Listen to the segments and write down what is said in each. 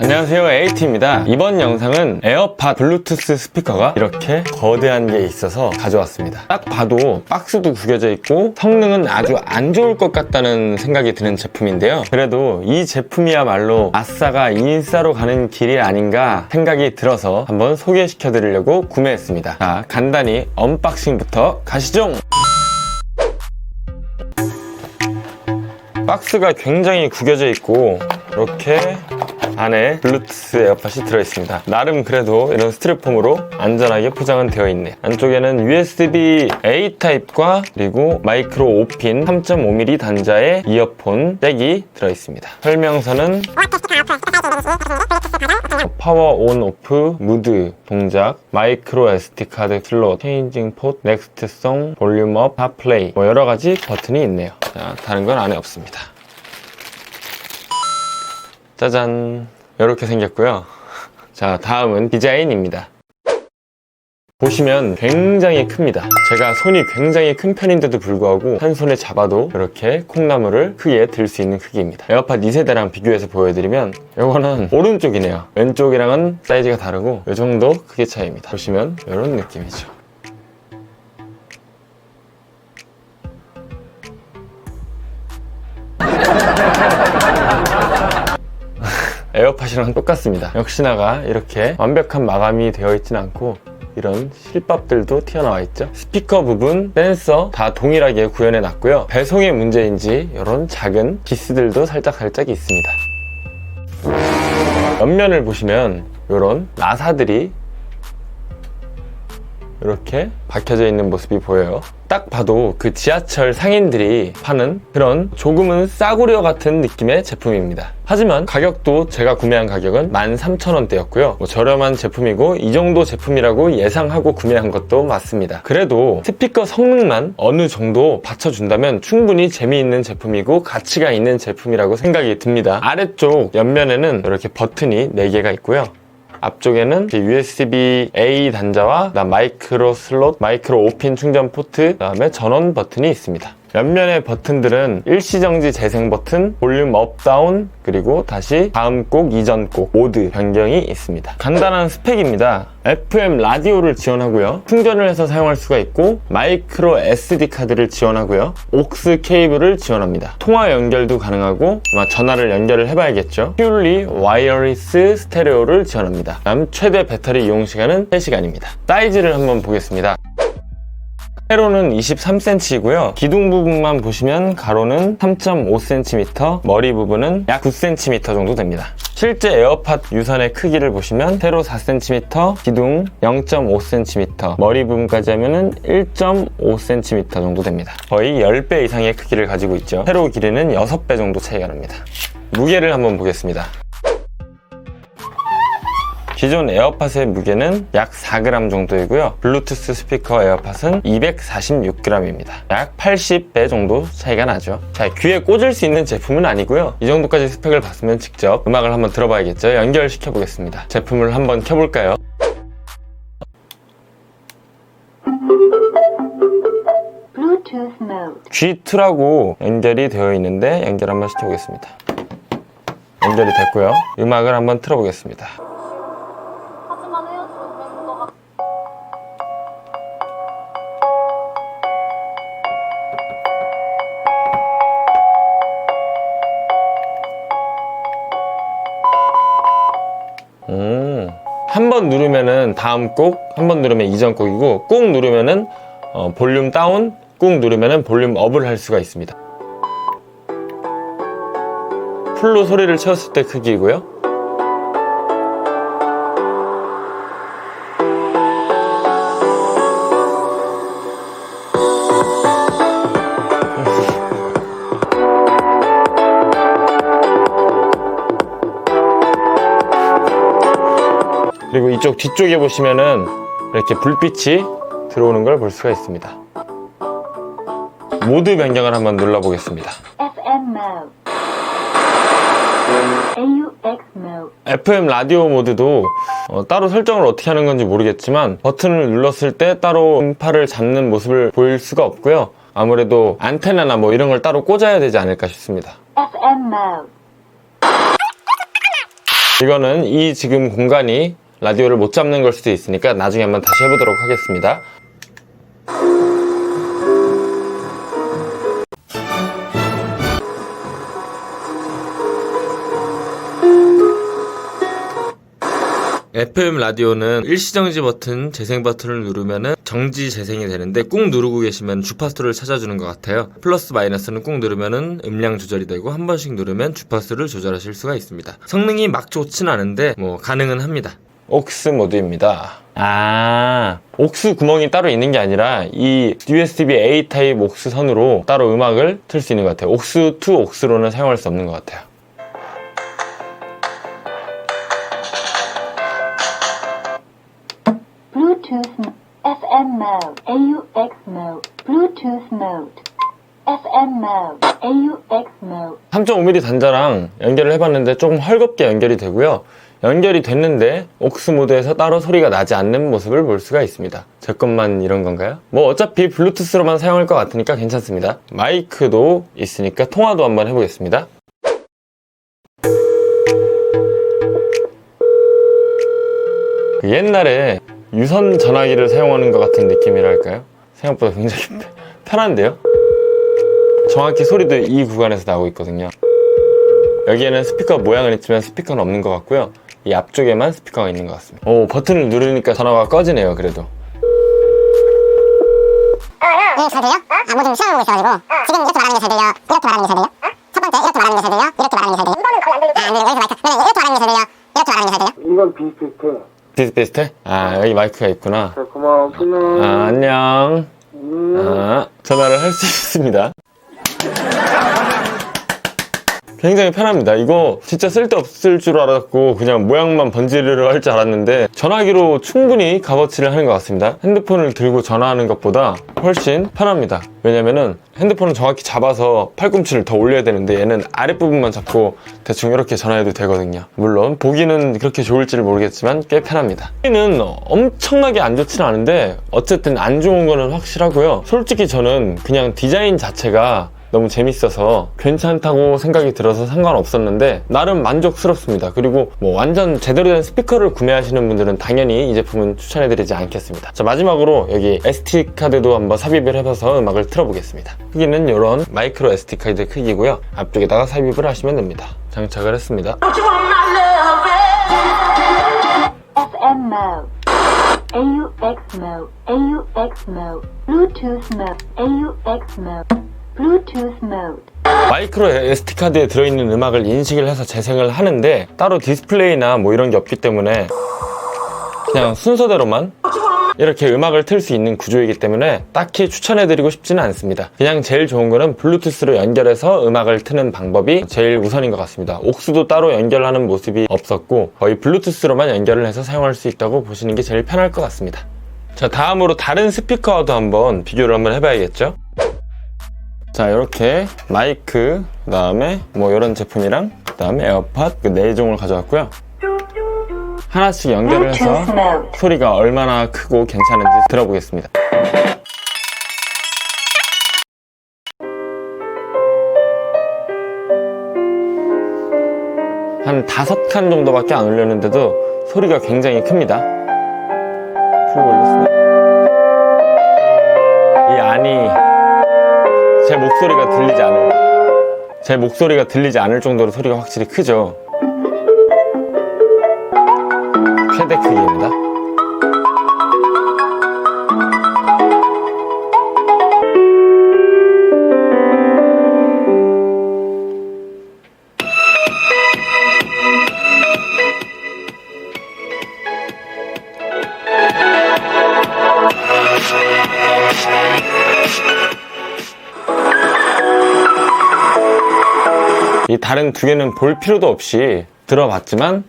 안녕하세요, 에이티입니다. 이번 영상은 에어팟 블루투스 스피커가 이렇게 거대한 게 있어서 가져왔습니다. 딱 봐도 박스도 구겨져 있고 성능은 아주 안 좋을 것 같다는 생각이 드는 제품인데요. 그래도 이 제품이야말로 아싸가 인싸로 가는 길이 아닌가 생각이 들어서 한번 소개시켜 드리려고 구매했습니다. 자, 간단히 언박싱부터 가시죠. 박스가 굉장히 구겨져 있고 이렇게 안에 블루투스 에어팟이 들어있습니다. 나름 그래도 이런 스티로폼으로 안전하게 포장은 되어 있네요. 안쪽에는 USB-A 타입과 그리고 마이크로 5핀 3.5mm 단자의 이어폰 잭이 들어있습니다. 설명서는 파워 온 오프 무드 동작, 마이크로 SD 카드 슬롯, 체인징 폿, 넥스트 송, 볼륨 업, 다 플레이 뭐 여러가지 버튼이 있네요. 자, 다른 건 안에 없습니다. 짜잔, 이렇게 생겼고요. 자, 다음은 디자인입니다. 보시면 굉장히 큽니다. 제가 손이 굉장히 큰 편인데도 불구하고 한 손에 잡아도 이렇게 콩나물을 크게 들 수 있는 크기입니다. 에어팟 2세대랑 비교해서 보여드리면 이거는 오른쪽이네요. 왼쪽이랑은 사이즈가 다르고 이 정도 크기 차이입니다. 보시면 이런 느낌이죠. 에어팟이랑 똑같습니다. 역시나가 이렇게 완벽한 마감이 되어 있진 않고 이런 실밥들도 튀어나와 있죠. 스피커 부분, 댄서 다 동일하게 구현해 놨고요. 배송의 문제인지 이런 작은 기스들도 살짝 있습니다. 옆면을 보시면 이런 나사들이 이렇게 박혀져 있는 모습이 보여요. 딱 봐도 그 지하철 상인들이 파는 그런 조금은 싸구려 같은 느낌의 제품입니다. 하지만 가격도 제가 구매한 가격은 13,000원대였고요. 저렴한 제품이고 이 정도 제품이라고 예상하고 구매한 것도 맞습니다. 그래도 스피커 성능만 어느 정도 받쳐준다면 충분히 재미있는 제품이고 가치가 있는 제품이라고 생각이 듭니다. 아래쪽 옆면에는 이렇게 버튼이 4개가 있고요. 앞쪽에는 USB-A 단자와 마이크로 슬롯, 마이크로 5핀 충전 포트, 그 다음에 전원 버튼이 있습니다. 옆면의 버튼들은 일시정지 재생 버튼, 볼륨 업, 다운, 그리고 다시 다음 곡, 이전 곡 모드 변경이 있습니다. 간단한 스펙입니다. FM 라디오를 지원하고요. 충전을 해서 사용할 수가 있고 마이크로 SD 카드를 지원하고요. 옥스 케이블을 지원합니다. 통화 연결도 가능하고 전화를 연결을 해봐야겠죠. 퓨얼리 와이어리스 스테레오를 지원합니다. 다음 최대 배터리 이용 시간은 3시간입니다. 사이즈를 한번 보겠습니다. 세로는 23cm이고요. 기둥 부분만 보시면 가로는 3.5cm, 머리 부분은 약 9cm 정도 됩니다. 실제 에어팟 유선의 크기를 보시면 세로 4cm, 기둥 0.5cm, 머리 부분까지 하면은 1.5cm 정도 됩니다. 거의 10배 이상의 크기를 가지고 있죠. 세로 길이는 6배 정도 차이가 납니다. 무게를 한번 보겠습니다. 기존 에어팟의 무게는 약 4g 정도이고요. 블루투스 스피커 에어팟은 246g입니다. 약 80배 정도 차이가 나죠. 자, 귀에 꽂을 수 있는 제품은 아니고요. 이 정도까지 스펙을 봤으면 직접 음악을 한번 들어봐야겠죠. 연결시켜 보겠습니다. 제품을 한번 켜볼까요? G2라고 연결이 되어 있는데 연결 한번 시켜보겠습니다. 연결이 됐고요. 음악을 한번 틀어보겠습니다. 한 번 누르면은 다음 곡, 한 번 누르면 이전 곡이고 꾹 누르면은 볼륨 다운, 꾹 누르면은 볼륨 업을 할 수가 있습니다. 풀로 소리를 채웠을 때 크기이고요. 그리고 이쪽 뒤쪽에 보시면은 이렇게 불빛이 들어오는 걸 볼 수가 있습니다. 모드 변경을 한번 눌러보겠습니다. FM mode, AUX mode. FM 라디오 모드도 따로 설정을 어떻게 하는 건지 모르겠지만 버튼을 눌렀을 때 따로 음파를 잡는 모습을 보일 수가 없고요. 아무래도 안테나나 뭐 이런 걸 따로 꽂아야 되지 않을까 싶습니다. FM mode. 이거는 이 지금 공간이 라디오를 못 잡는 걸 수도 있으니까 나중에 한번 다시 해보도록 하겠습니다. FM 라디오는 일시정지 버튼, 재생 버튼을 누르면은 정지 재생이 되는데 꾹 누르고 계시면 주파수를 찾아주는 것 같아요. 플러스 마이너스는 꾹 누르면은 음량 조절이 되고 한 번씩 누르면 주파수를 조절하실 수가 있습니다. 성능이 막 좋진 않은데 뭐 가능은 합니다. 옥스 모드입니다. 옥스 구멍이 따로 있는 게 아니라 이 USB A 타입 옥스 선으로 따로 음악을 틀 수 있는 것 같아요. 옥스 투 옥스로는 사용할 수 없는 것 같아요. Bluetooth FM mode, AUX mode, Bluetooth mode, FM mode, AUX mode. 3.5mm 단자랑 연결을 해봤는데 조금 헐겁게 연결이 되고요. 연결이 됐는데 옥스 모드에서 따로 소리가 나지 않는 모습을 볼 수가 있습니다. 제 것만 이런 건가요? 뭐 어차피 블루투스로만 사용할 것 같으니까 괜찮습니다. 마이크도 있으니까 통화도 한번 해보겠습니다. 옛날에 유선 전화기를 사용하는 것 같은 느낌이랄까요? 생각보다 굉장히 편한데요? 정확히 소리도 이 구간에서 나오고 있거든요. 여기에는 스피커 모양은 있지만 스피커는 없는 것 같고요. 이 앞쪽에만 스피커가 있는 것 같습니다. 오, 버튼을 누르니까 전화가 꺼지네요. 그래도 잘 들려? 뭐 좀 시험을 보고 있어가지고 지금 이렇게 말하는 게 잘 들려? 이렇게 말하는 게 잘 들려? 첫 번째 이렇게 말하는 게 잘 들려? 이렇게 말하는 게 잘 들려? 이거는 거의 안 들리고 안 들리고 여기서 마이크 그러면 이렇게 말하는 게 잘 들려? 이렇게 말하는 게 잘 들려? 이건 비슷비슷해. 비슷비슷해? 여기 마이크가 있구나. 자, 고마워. 끊어. 안녕. 전화를 할 수 있습니다. 굉장히 편합니다. 이거 진짜 쓸데없을 줄 알았고 그냥 모양만 번지르르 할 줄 알았는데 전화기로 충분히 값어치를 하는 것 같습니다. 핸드폰을 들고 전화하는 것보다 훨씬 편합니다. 왜냐면은 핸드폰은 정확히 잡아서 팔꿈치를 더 올려야 되는데 얘는 아랫부분만 잡고 대충 이렇게 전화해도 되거든요. 물론 보기는 그렇게 좋을지를 모르겠지만 꽤 편합니다. 소리는 엄청나게 안 좋지는 않은데 어쨌든 안 좋은 거는 확실하고요. 솔직히 저는 그냥 디자인 자체가 너무 재밌어서 괜찮다고 생각이 들어서 상관없었는데 나름 만족스럽습니다. 그리고 뭐 완전 제대로 된 스피커를 구매하시는 분들은 당연히 이 제품은 추천해드리지 않겠습니다. 자, 마지막으로 여기 SD카드도 한번 삽입을 해봐서 음악을 틀어보겠습니다. 크기는 이런 마이크로 SD카드 크기고요. 앞쪽에다가 삽입을 하시면 됩니다. 장착을 했습니다. FM mode, AUX mode, AUX mode, Bluetooth mode, AUX mode, Bluetooth mode. 마이크로 SD카드에 들어있는 음악을 인식을 해서 재생을 하는데 따로 디스플레이나 뭐 이런 게 없기 때문에 그냥 순서대로만 이렇게 음악을 틀 수 있는 구조이기 때문에 딱히 추천해드리고 싶지는 않습니다. 그냥 제일 좋은 거는 블루투스로 연결해서 음악을 트는 방법이 제일 우선인 것 같습니다. 옥스도 따로 연결하는 모습이 없었고 거의 블루투스로만 연결을 해서 사용할 수 있다고 보시는 게 제일 편할 것 같습니다. 자, 다음으로 다른 스피커와도 한번 비교를 한번 해봐야겠죠? 자, 이렇게 마이크, 그 다음에 뭐 이런 제품이랑 그 다음에 에어팟 그 4종을 가져왔고요. 하나씩 연결을 해서 소리가 얼마나 크고 괜찮은지 들어보겠습니다. 한 5칸 정도밖에 안 울렸는데도 소리가 굉장히 큽니다. 풀고 올렸습니다. 이 안이 제 목소리가 들리지 않을 정도로 소리가 확실히 크죠. 최대 크기입니다. 이 다른 두 개는 볼 필요도 없이 들어봤지만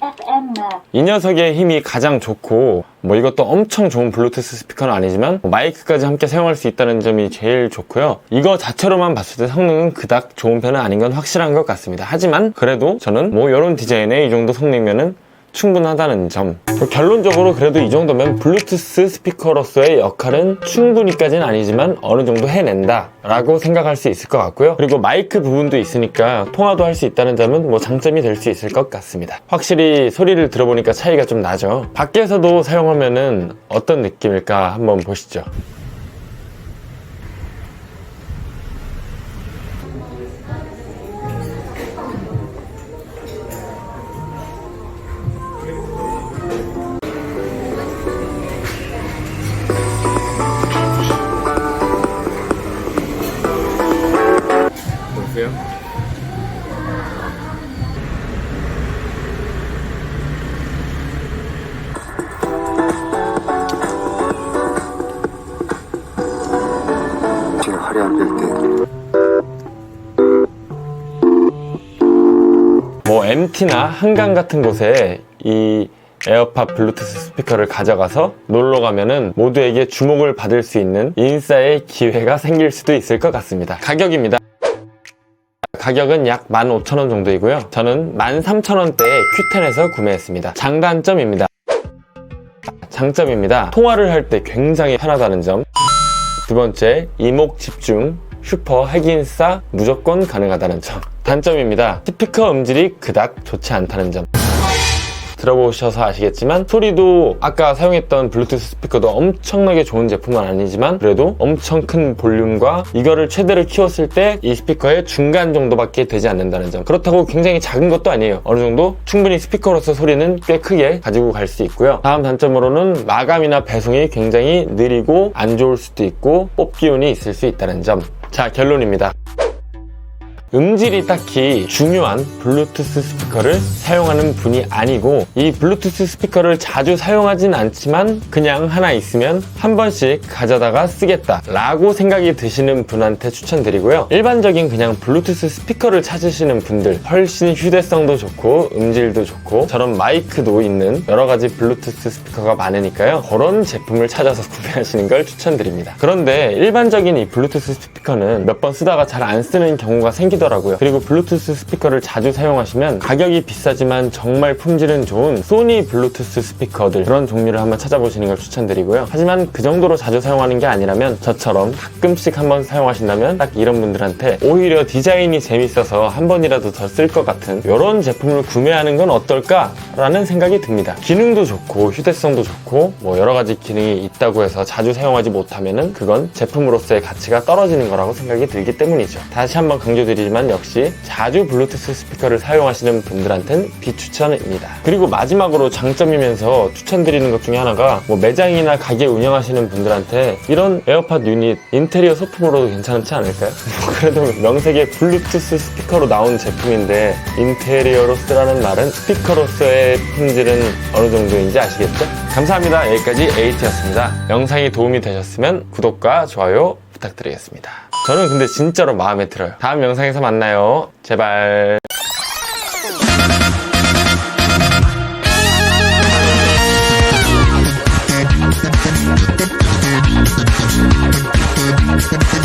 FM mode, 이 녀석의 힘이 가장 좋고 뭐 이것도 엄청 좋은 블루투스 스피커는 아니지만 마이크까지 함께 사용할 수 있다는 점이 제일 좋고요. 이거 자체로만 봤을 때 성능은 그닥 좋은 편은 아닌 건 확실한 것 같습니다. 하지만 그래도 저는 뭐 이런 디자인에 이 정도 성능이면은 충분하다는 점. 결론적으로 그래도 이 정도면 블루투스 스피커로서의 역할은 충분히까지는 아니지만 어느 정도 해낸다 라고 생각할 수 있을 것 같고요. 그리고 마이크 부분도 있으니까 통화도 할 수 있다는 점은 뭐 장점이 될 수 있을 것 같습니다. 확실히 소리를 들어보니까 차이가 좀 나죠. 밖에서도 사용하면은 어떤 느낌일까 한번 보시죠. 보세요. 제 화려한 빌딩. 뭐 MT나 한강 같은 곳에 이 에어팟 블루투스 스피커를 가져가서 놀러 가면은 모두에게 주목을 받을 수 있는 인싸의 기회가 생길 수도 있을 것 같습니다. 가격입니다. 가격은 약 15,000원 정도이고요. 저는 13,000원대에 Q10에서 구매했습니다. 장단점입니다. 장점입니다. 통화를 할 때 굉장히 편하다는 점. 두 번째, 이목 집중, 슈퍼 핵인싸 무조건 가능하다는 점. 단점입니다. 스피커 음질이 그닥 좋지 않다는 점. 들어보셔서 아시겠지만 소리도 아까 사용했던 블루투스 스피커도 엄청나게 좋은 제품은 아니지만 그래도 엄청 큰 볼륨과 이거를 최대로 키웠을 때 이 스피커의 중간 정도밖에 되지 않는다는 점. 그렇다고 굉장히 작은 것도 아니에요. 어느 정도 충분히 스피커로서 소리는 꽤 크게 가지고 갈 수 있고요. 다음 단점으로는 마감이나 배송이 굉장히 느리고 안 좋을 수도 있고 뽑기운이 있을 수 있다는 점. 자, 결론입니다. 음질이 딱히 중요한 블루투스 스피커를 사용하는 분이 아니고 이 블루투스 스피커를 자주 사용하진 않지만 그냥 하나 있으면 한 번씩 가져다가 쓰겠다 라고 생각이 드시는 분한테 추천드리고요. 일반적인 그냥 블루투스 스피커를 찾으시는 분들, 훨씬 휴대성도 좋고 음질도 좋고 저런 마이크도 있는 여러가지 블루투스 스피커가 많으니까요. 그런 제품을 찾아서 구매하시는 걸 추천드립니다. 그런데 일반적인 이 블루투스 스피커는 몇 번 쓰다가 잘 안 쓰는 경우가 생기더라고요. 그리고 블루투스 스피커를 자주 사용하시면 가격이 비싸지만 정말 품질은 좋은 소니 블루투스 스피커들, 그런 종류를 한번 찾아보시는 걸 추천드리고요. 하지만 그 정도로 자주 사용하는 게 아니라면 저처럼 가끔씩 한번 사용하신다면 딱 이런 분들한테 오히려 디자인이 재밌어서 한 번이라도 더 쓸 것 같은 이런 제품을 구매하는 건 어떨까 라는 생각이 듭니다. 기능도 좋고 휴대성도 좋고 뭐 여러가지 기능이 있다고 해서 자주 사용하지 못하면은 그건 제품으로서의 가치가 떨어지는 거라고 생각이 들기 때문이죠. 다시 한번 강조드리지만 역시 자주 블루투스 스피커를 사용하시는 분들한테는 비추천입니다. 그리고 마지막으로 장점이면서 추천드리는 것 중에 하나가 뭐 매장이나 가게 운영하시는 분들한테 이런 에어팟 유닛 인테리어 소품으로도 괜찮지 않을까요? 그래도 명색의 블루투스 스피커로 나온 제품인데 인테리어로 쓰라는 말은 스피커로서의 품질은 어느 정도인지 아시겠죠? 감사합니다. 여기까지 에이트였습니다. 영상이 도움이 되셨으면 구독과 좋아요 부탁드리겠습니다. 저는 근데 진짜로 마음에 들어요. 다음 영상에서 만나요. 제발. Thank you.